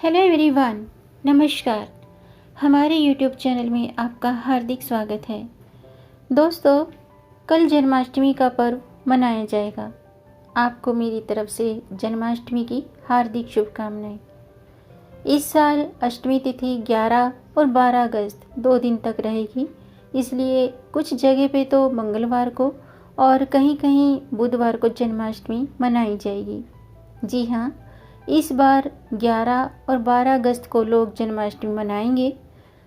Hello everyone, नमस्कार। हमारे YouTube channel में आपका हार्दिक स्वागत है। दोस्तों, कल जन्माष्टमी का पर्व मनाया जाएगा। आपको मेरी तरफ से जन्माष्टमी की हार्दिक शुभकामनाएं। इस साल अष्टमी तिथि 11 और 12 अगस्त 2 दिन तक रहेगी, इसलिए कुछ जगह पे तो मंगलवार को और कहीं कहीं बुधवार को जन्माष्टमी मनाई जाएगी। जी हाँ, इस बार 11 और 12 अगस्त को लोग जन्माष्टमी मनाएंगे।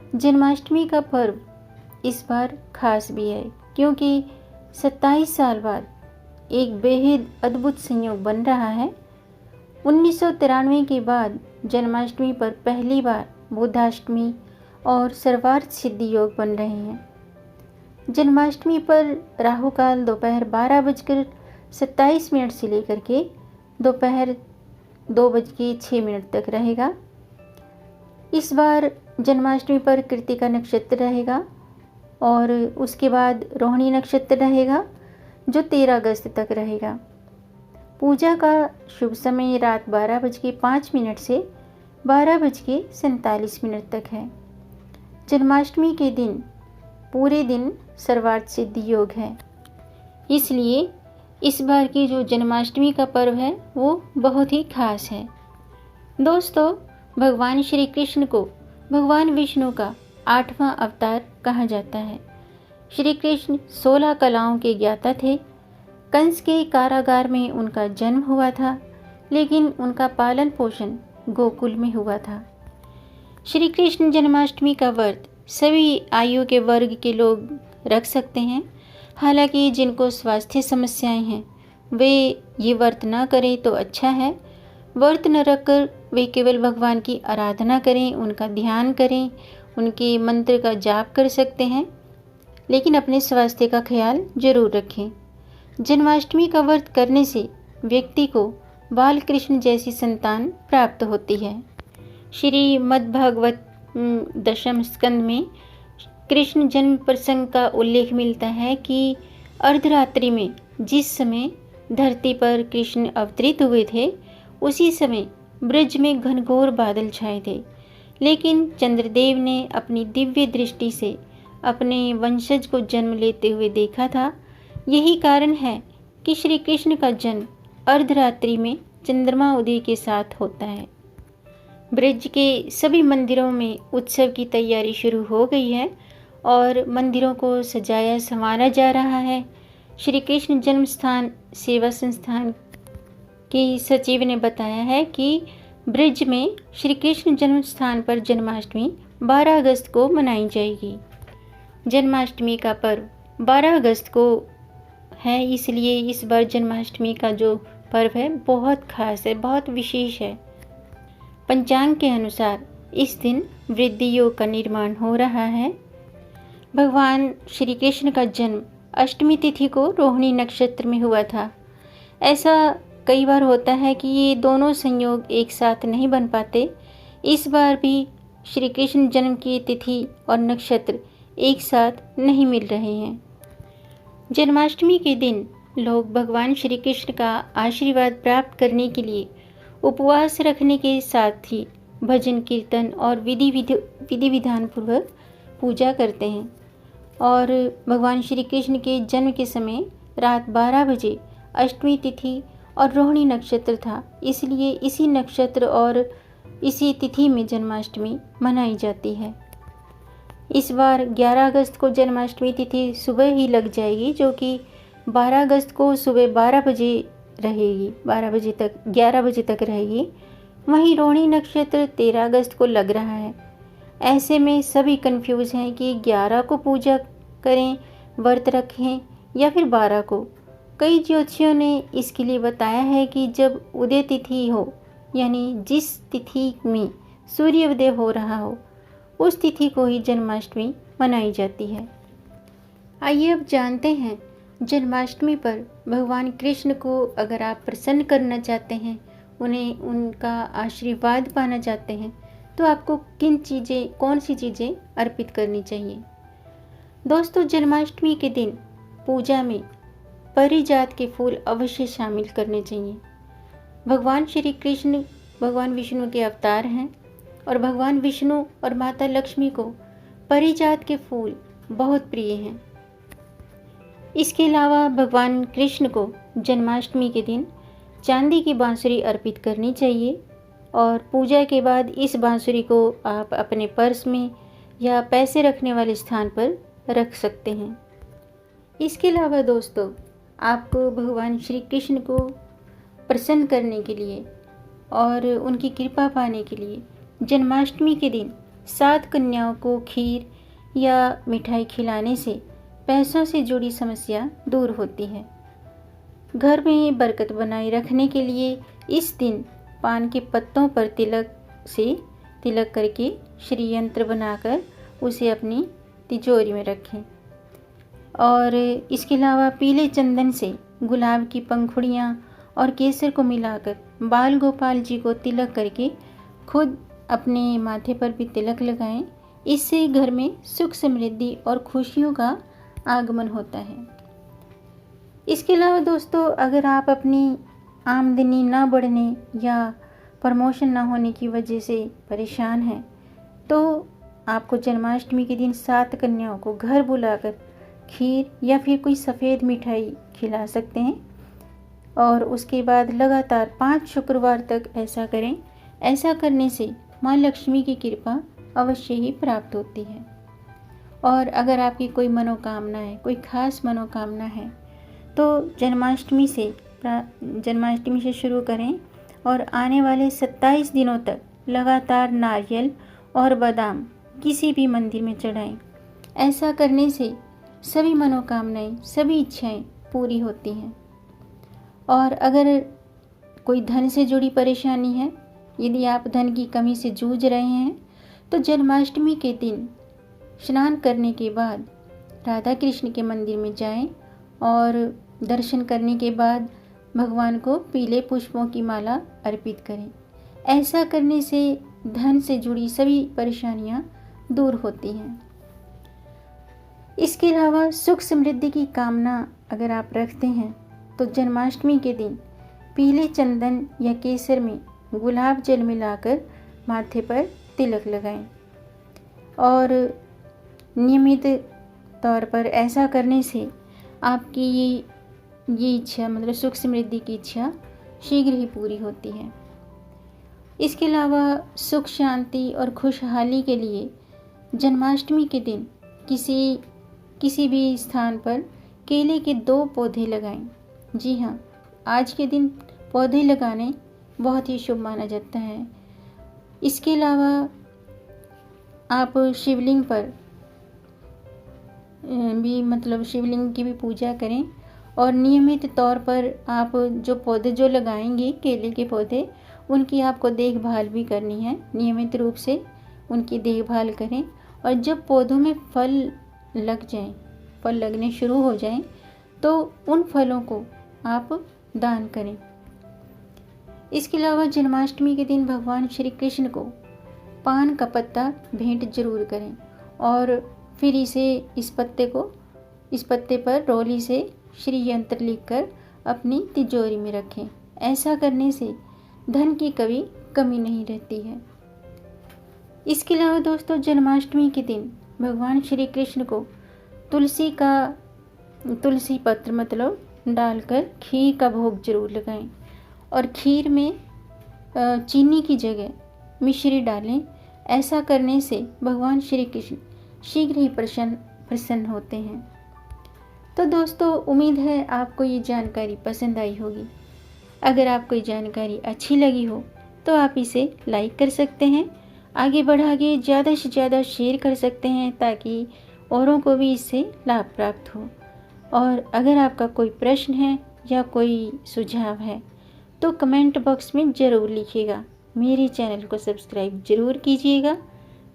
जन्माष्टमी का पर्व इस बार खास भी है क्योंकि 27 साल बाद एक बेहद अद्भुत संयोग बन रहा है। 1993 के बाद जन्माष्टमी पर पहली बार बुधाष्टमी और सर्वार्थ सिद्धि योग बन रहे हैं। जन्माष्टमी पर राहु काल दोपहर 12:27 से लेकर के दोपहर 2:06 तक रहेगा। इस बार जन्माष्टमी पर कृतिका नक्षत्र रहेगा और उसके बाद रोहिणी नक्षत्र रहेगा जो 13 अगस्त तक रहेगा। पूजा का शुभ समय रात 12:05 से 12:47 तक है। जन्माष्टमी के दिन पूरे दिन सर्वार्थ सिद्धि योग है, इसलिए इस बार की जो जन्माष्टमी का पर्व है वो बहुत ही खास है। दोस्तों, भगवान श्री कृष्ण को भगवान विष्णु का 8वां अवतार कहा जाता है। श्री कृष्ण 16 कलाओं के ज्ञाता थे। कंस के कारागार में उनका जन्म हुआ था, लेकिन उनका पालन पोषण गोकुल में हुआ था। श्री कृष्ण जन्माष्टमी का व्रत सभी आयु के वर्ग के लोग रख सकते हैं। हालांकि जिनको स्वास्थ्य समस्याएं हैं वे ये व्रत ना करें तो अच्छा है। व्रत न रखकर वे केवल भगवान की आराधना करें, उनका ध्यान करें, उनके मंत्र का जाप कर सकते हैं, लेकिन अपने स्वास्थ्य का ख्याल जरूर रखें। जन्माष्टमी का व्रत करने से व्यक्ति को बाल कृष्ण जैसी संतान प्राप्त होती है। श्रीमद्भागवत दशम स्कंद में कृष्ण जन्म प्रसंग का उल्लेख मिलता है कि अर्धरात्रि में जिस समय धरती पर कृष्ण अवतरित हुए थे, उसी समय ब्रज में घनघोर बादल छाए थे, लेकिन चंद्रदेव ने अपनी दिव्य दृष्टि से अपने वंशज को जन्म लेते हुए देखा था। यही कारण है कि श्री कृष्ण का जन्म अर्धरात्रि में चंद्रमा उदय के साथ होता है। ब्रज के सभी मंदिरों में उत्सव की तैयारी शुरू हो गई है और मंदिरों को सजाया संवारा जा रहा है। श्री कृष्ण जन्म स्थान सेवा संस्थान की सचिव ने बताया है कि ब्रज में श्री कृष्ण जन्म स्थान पर जन्माष्टमी 12 अगस्त को मनाई जाएगी। जन्माष्टमी का पर्व 12 अगस्त को है, इसलिए इस बार जन्माष्टमी का जो पर्व है बहुत खास है, बहुत विशेष है। पंचांग के अनुसार इस दिन वृद्धि योग का निर्माण हो रहा है। भगवान श्री कृष्ण का जन्म अष्टमी तिथि को रोहिणी नक्षत्र में हुआ था। ऐसा कई बार होता है कि ये दोनों संयोग एक साथ नहीं बन पाते। इस बार भी श्री कृष्ण जन्म की तिथि और नक्षत्र एक साथ नहीं मिल रहे हैं। जन्माष्टमी के दिन लोग भगवान श्री कृष्ण का आशीर्वाद प्राप्त करने के लिए उपवास रखने के साथ ही भजन कीर्तन और विधि विधान पूर्वक पूजा करते हैं। और भगवान श्री कृष्ण के जन्म के समय रात 12 बजे अष्टमी तिथि और रोहिणी नक्षत्र था, इसलिए इसी नक्षत्र और इसी तिथि में जन्माष्टमी मनाई जाती है। इस बार 11 अगस्त को जन्माष्टमी तिथि सुबह ही लग जाएगी, जो कि 12 अगस्त को सुबह 12 बजे रहेगी, 12 बजे तक 11 बजे तक रहेगी। वहीं रोहिणी नक्षत्र 13 अगस्त को लग रहा है। ऐसे में सभी कंफ्यूज हैं कि 11 को पूजा करें, व्रत रखें या फिर 12 को। कई ज्योतिषियों ने इसके लिए बताया है कि जब उदय तिथि हो, यानी जिस तिथि में सूर्य उदय हो रहा हो, उस तिथि को ही जन्माष्टमी मनाई जाती है। आइए अब जानते हैं जन्माष्टमी पर भगवान कृष्ण को अगर आप प्रसन्न करना चाहते हैं, उन्हें उनका आशीर्वाद पाना चाहते हैं, तो आपको कौन सी चीज़ें अर्पित करनी चाहिए। दोस्तों, जन्माष्टमी के दिन पूजा में परिजात के फूल अवश्य शामिल करने चाहिए। भगवान श्री कृष्ण भगवान विष्णु के अवतार हैं और भगवान विष्णु और माता लक्ष्मी को पारिजात के फूल बहुत प्रिय हैं। इसके अलावा भगवान कृष्ण को जन्माष्टमी के दिन चांदी की बांसुरी अर्पित करनी चाहिए और पूजा के बाद इस बांसुरी को आप अपने पर्स में या पैसे रखने वाले स्थान पर रख सकते हैं। इसके अलावा दोस्तों, आपको भगवान श्री कृष्ण को प्रसन्न करने के लिए और उनकी कृपा पाने के लिए जन्माष्टमी के दिन 7 कन्याओं को खीर या मिठाई खिलाने से पैसों से जुड़ी समस्या दूर होती है। घर में बरकत बनाए रखने के लिए इस दिन पान के पत्तों पर तिलक करके श्री यंत्र बनाकर उसे अपनी तिजोरी में रखें। और इसके अलावा पीले चंदन से गुलाब की पंखुड़ियाँ और केसर को मिलाकर बाल गोपाल जी को तिलक करके खुद अपने माथे पर भी तिलक लगाएं। इससे घर में सुख समृद्धि और खुशियों का आगमन होता है। इसके अलावा दोस्तों, अगर आप अपनी आमदनी न बढ़ने या प्रमोशन न होने की वजह से परेशान हैं, तो आपको जन्माष्टमी के दिन 7 कन्याओं को घर बुलाकर खीर या फिर कोई सफ़ेद मिठाई खिला सकते हैं और उसके बाद लगातार 5 शुक्रवार तक ऐसा करें। ऐसा करने से माँ लक्ष्मी की कृपा अवश्य ही प्राप्त होती है। और अगर आपकी कोई मनोकामना है, कोई खास मनोकामना है, तो जन्माष्टमी से शुरू करें और आने वाले 27 दिनों तक लगातार नारियल और बादाम किसी भी मंदिर में चढ़ाएं। ऐसा करने से सभी मनोकामनाएं, सभी इच्छाएं पूरी होती हैं। और अगर कोई धन से जुड़ी परेशानी है, यदि आप धन की कमी से जूझ रहे हैं, तो जन्माष्टमी के दिन स्नान करने के बाद राधा कृष्ण के मंदिर में जाएं और दर्शन करने के बाद भगवान को पीले पुष्पों की माला अर्पित करें। ऐसा करने से धन से जुड़ी सभी परेशानियां दूर होती हैं। इसके अलावा सुख समृद्धि की कामना अगर आप रखते हैं, तो जन्माष्टमी के दिन पीले चंदन या केसर में गुलाब जल मिलाकर माथे पर तिलक लगाएं। और नियमित तौर पर ऐसा करने से आपकी ये इच्छा, मतलब सुख समृद्धि की इच्छा शीघ्र ही पूरी होती है। इसके अलावा सुख शांति और खुशहाली के लिए जन्माष्टमी के दिन किसी भी स्थान पर केले के 2 पौधे लगाएं। जी हाँ, आज के दिन पौधे लगाने बहुत ही शुभ माना जाता है। इसके अलावा आप शिवलिंग पर भी, मतलब शिवलिंग की भी पूजा करें और नियमित तौर पर आप जो पौधे जो लगाएंगे, केले के पौधे, उनकी आपको देखभाल भी करनी है। नियमित रूप से उनकी देखभाल करें और जब पौधों में फल लगने शुरू हो जाएं, तो उन फलों को आप दान करें। इसके अलावा जन्माष्टमी के दिन भगवान श्री कृष्ण को पान का पत्ता भेंट जरूर करें और फिर इस पत्ते पर रोली से श्री यंत्र लिखकर अपनी तिजोरी में रखें। ऐसा करने से धन की कभी कमी नहीं रहती है। इसके अलावा दोस्तों, जन्माष्टमी के दिन भगवान श्री कृष्ण को तुलसी पत्र मतलब डालकर खीर का भोग जरूर लगाएं और खीर में चीनी की जगह मिश्री डालें। ऐसा करने से भगवान श्री कृष्ण शीघ्र ही प्रसन्न होते हैं। तो दोस्तों, उम्मीद है आपको ये जानकारी पसंद आई होगी। अगर आपको ये जानकारी अच्छी लगी हो तो आप इसे लाइक कर सकते हैं, आगे बढ़ा के ज़्यादा से ज़्यादा शेयर कर सकते हैं ताकि औरों को भी इससे लाभ प्राप्त हो। और अगर आपका कोई प्रश्न है या कोई सुझाव है तो कमेंट बॉक्स में ज़रूर लिखिएगा। मेरे चैनल को सब्सक्राइब ज़रूर कीजिएगा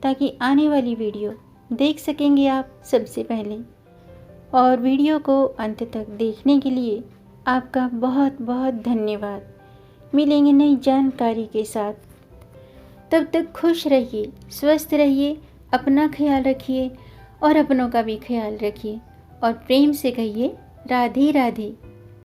ताकि आने वाली वीडियो देख सकेंगे आप सबसे पहले। और वीडियो को अंत तक देखने के लिए आपका बहुत बहुत धन्यवाद। मिलेंगे नई जानकारी के साथ, तब तक खुश रहिए, स्वस्थ रहिए, अपना ख्याल रखिए और अपनों का भी ख्याल रखिए और प्रेम से कहिए राधे राधे।